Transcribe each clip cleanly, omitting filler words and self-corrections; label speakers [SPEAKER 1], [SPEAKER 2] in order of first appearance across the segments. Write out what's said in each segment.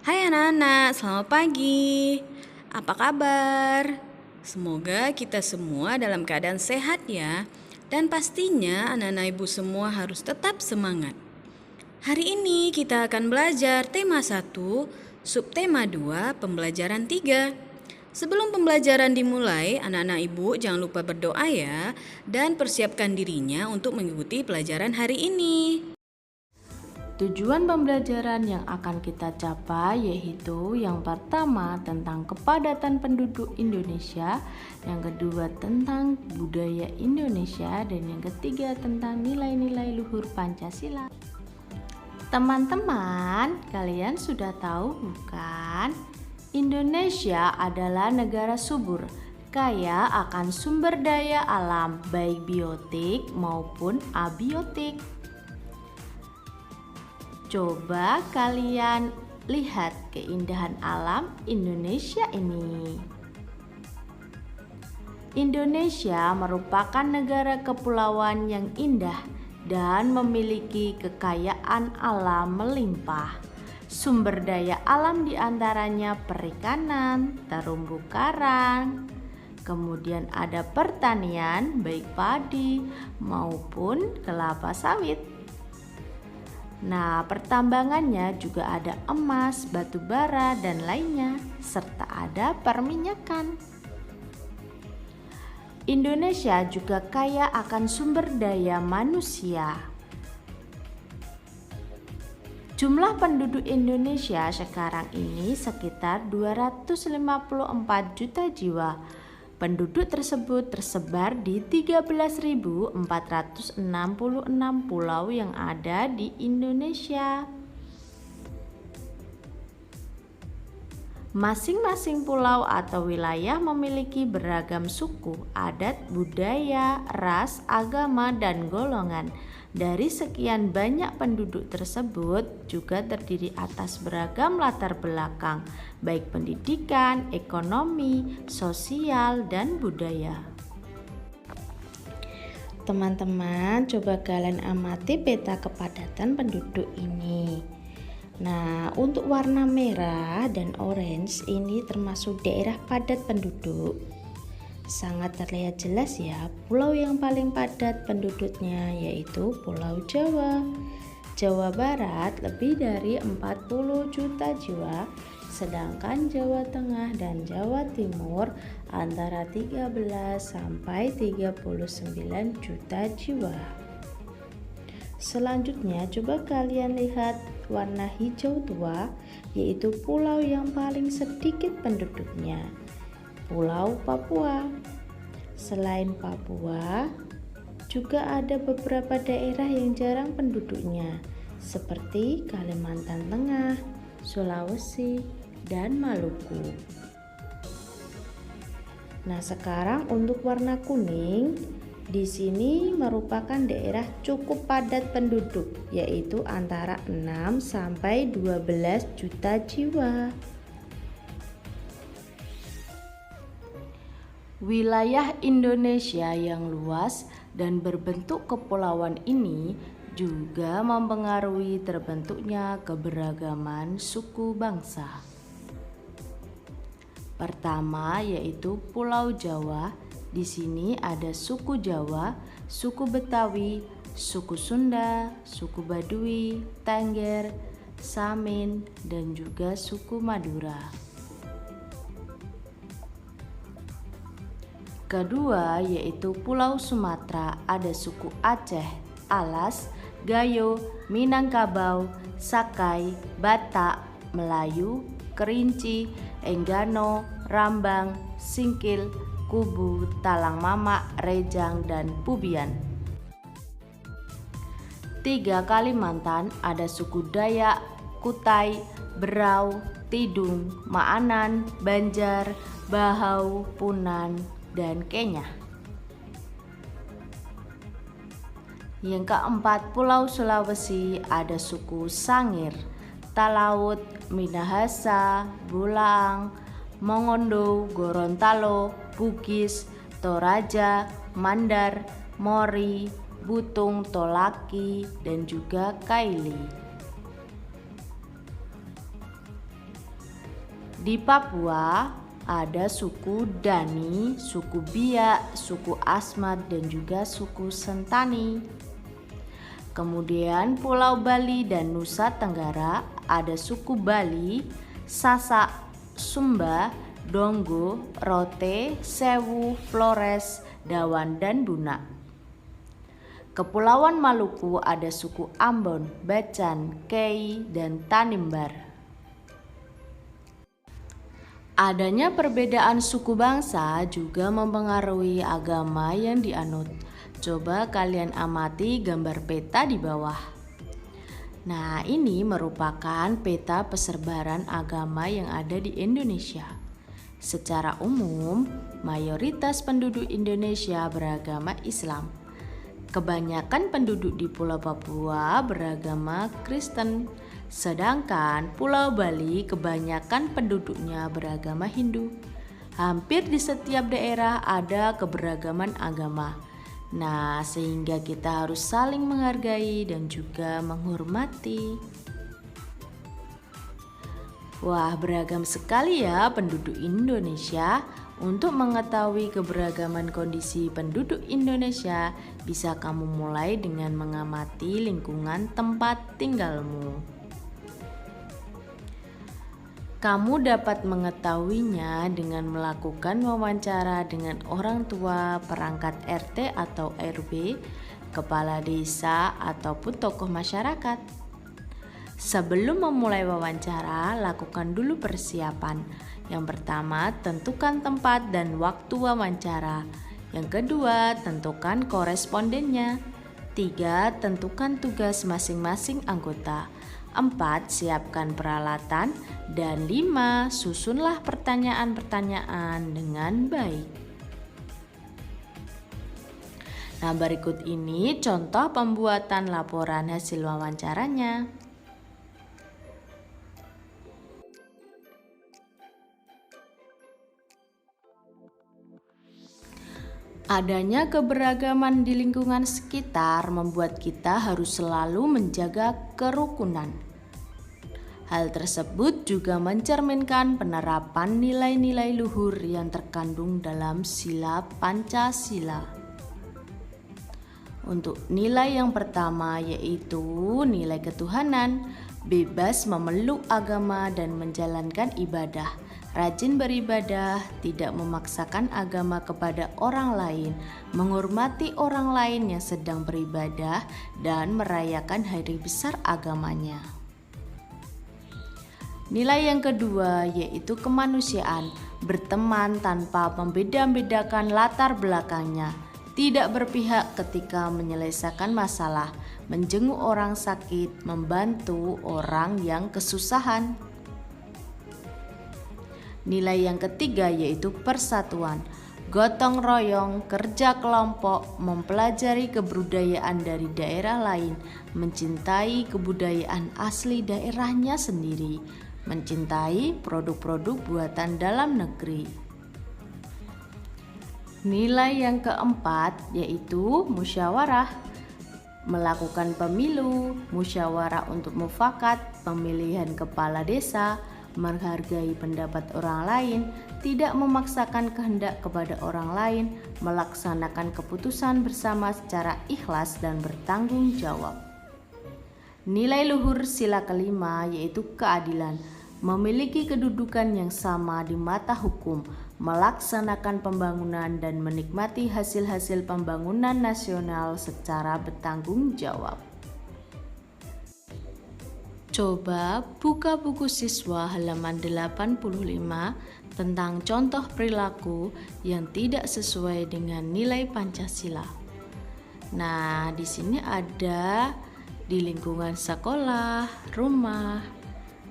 [SPEAKER 1] Hai anak-anak, selamat pagi. Apa kabar? Semoga kita semua dalam keadaan sehat ya. Dan pastinya anak-anak ibu semua harus tetap semangat. Hari ini kita akan belajar tema 1, subtema 2, pembelajaran 3. Sebelum pembelajaran dimulai, anak-anak ibu jangan lupa berdoa ya. Dan persiapkan dirinya untuk mengikuti pelajaran hari ini.
[SPEAKER 2] Tujuan pembelajaran yang akan kita capai yaitu yang pertama tentang kepadatan penduduk Indonesia, yang kedua tentang budaya Indonesia, dan yang ketiga tentang nilai-nilai luhur Pancasila. Teman-teman, kalian sudah tahu bukan? Indonesia adalah negara subur, kaya akan sumber daya alam baik biotik maupun abiotik. Coba kalian lihat keindahan alam Indonesia ini. Indonesia merupakan negara kepulauan yang indah dan memiliki kekayaan alam melimpah. Sumber daya alam diantaranya perikanan, terumbu karang, kemudian ada pertanian baik padi maupun kelapa sawit. Nah, pertambangannya juga ada emas, batu bara, dan lainnya, serta ada perminyakan. Indonesia juga kaya akan sumber daya manusia. Jumlah penduduk Indonesia sekarang ini sekitar 254 juta jiwa. Penduduk tersebut tersebar di 13.466 pulau yang ada di Indonesia. Masing-masing pulau atau wilayah memiliki beragam suku, adat, budaya, ras, agama, dan golongan. Dari sekian banyak penduduk tersebut juga terdiri atas beragam latar belakang, baik pendidikan, ekonomi, sosial, dan budaya.
[SPEAKER 3] Teman-teman, coba kalian amati peta kepadatan penduduk ini. Nah, untuk warna merah dan orange ini termasuk daerah padat penduduk. Sangat terlihat jelas ya, pulau yang paling padat penduduknya yaitu Pulau Jawa. Jawa Barat lebih dari 40 juta jiwa, sedangkan Jawa Tengah dan Jawa Timur antara 13 sampai 39 juta jiwa. Selanjutnya coba kalian lihat warna hijau tua, yaitu pulau yang paling sedikit penduduknya, Pulau Papua. Selain Papua, juga ada beberapa daerah yang jarang penduduknya, seperti Kalimantan Tengah, Sulawesi, dan Maluku. Nah, sekarang untuk warna kuning, di sini merupakan daerah cukup padat penduduk, yaitu antara 6 sampai 12 juta jiwa.
[SPEAKER 2] Wilayah Indonesia yang luas dan berbentuk kepulauan ini juga mempengaruhi terbentuknya keberagaman suku bangsa. Pertama yaitu Pulau Jawa. Di sini ada suku Jawa, suku Betawi, suku Sunda, suku Baduy, Tengger, Samin, dan juga suku Madura. Kedua yaitu Pulau Sumatera, ada suku Aceh, Alas, Gayo, Minangkabau, Sakai, Batak, Melayu, Kerinci, Enggano, Rambang, Singkil, Kubu, Talang Mamak, Rejang, dan Pubian. Tiga Kalimantan, ada suku Dayak, Kutai, Berau, Tidung, Maanan, Banjar, Bahau, Punan, dan Kenya. Yang keempat, Pulau Sulawesi, ada suku Sangir, Talaut, Minahasa, Bulaang, Mongondo, Gorontalo, Bugis, Toraja, Mandar, Mori, Butung, Tolaki, dan juga Kaili. Di Papua ada suku Dani, suku Biak, suku Asmat, dan juga suku Sentani. Kemudian Pulau Bali dan Nusa Tenggara ada suku Bali, Sasak, Sumba, Donggo, Rote, Sewu, Flores, Dawan, dan Buna. Kepulauan Maluku ada suku Ambon, Bacan, Kei, dan Tanimbar. Adanya perbedaan suku bangsa juga mempengaruhi agama yang dianut. Coba kalian amati gambar peta di bawah. Nah, ini merupakan peta persebaran agama yang ada di Indonesia. Secara umum, mayoritas penduduk Indonesia beragama Islam. Kebanyakan penduduk di Pulau Papua beragama Kristen, sedangkan Pulau Bali kebanyakan penduduknya beragama Hindu. Hampir di setiap daerah ada keberagaman agama. Nah, sehingga kita harus saling menghargai dan juga menghormati. Wah, beragam sekali ya penduduk Indonesia. Untuk mengetahui keberagaman kondisi penduduk Indonesia, bisa kamu mulai dengan mengamati lingkungan tempat tinggalmu. Kamu dapat mengetahuinya dengan melakukan wawancara dengan orang tua, perangkat RT atau RW, kepala desa, ataupun tokoh masyarakat. Sebelum memulai wawancara, lakukan dulu persiapan. Yang pertama, tentukan tempat dan waktu wawancara. Yang kedua, tentukan korespondennya. 3. Tentukan tugas masing-masing anggota. 4. Siapkan peralatan. Dan 5. Susunlah pertanyaan-pertanyaan dengan baik. Nah, berikut ini contoh pembuatan laporan hasil wawancaranya. Adanya keberagaman di lingkungan sekitar membuat kita harus selalu menjaga kerukunan. Hal tersebut juga mencerminkan penerapan nilai-nilai luhur yang terkandung dalam Sila Pancasila. Untuk nilai yang pertama yaitu nilai ketuhanan, bebas memeluk agama dan menjalankan ibadah. Rajin beribadah, tidak memaksakan agama kepada orang lain, menghormati orang lain yang sedang beribadah, dan merayakan hari besar agamanya. Nilai yang kedua yaitu kemanusiaan, berteman tanpa membeda-bedakan latar belakangnya, tidak berpihak ketika menyelesaikan masalah, menjenguk orang sakit, membantu orang yang kesusahan. Nilai yang ketiga yaitu persatuan, gotong royong, kerja kelompok, mempelajari kebudayaan dari daerah lain, mencintai kebudayaan asli daerahnya sendiri, mencintai produk-produk buatan dalam negeri. Nilai yang keempat yaitu musyawarah, melakukan pemilu, musyawarah untuk mufakat, pemilihan kepala desa, menghargai pendapat orang lain, tidak memaksakan kehendak kepada orang lain, melaksanakan keputusan bersama secara ikhlas dan bertanggung jawab. Nilai luhur sila kelima yaitu keadilan, memiliki kedudukan yang sama di mata hukum, melaksanakan pembangunan dan menikmati hasil-hasil pembangunan nasional secara bertanggung jawab. Coba buka buku siswa halaman 85 tentang contoh perilaku yang tidak sesuai dengan nilai Pancasila. Nah, di sini ada di lingkungan sekolah, rumah,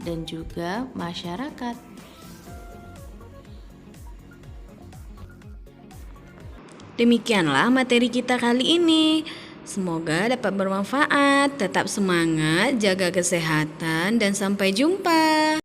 [SPEAKER 2] dan juga masyarakat.
[SPEAKER 1] Demikianlah materi kita kali ini. Semoga dapat bermanfaat. Tetap semangat, jaga kesehatan, dan sampai jumpa.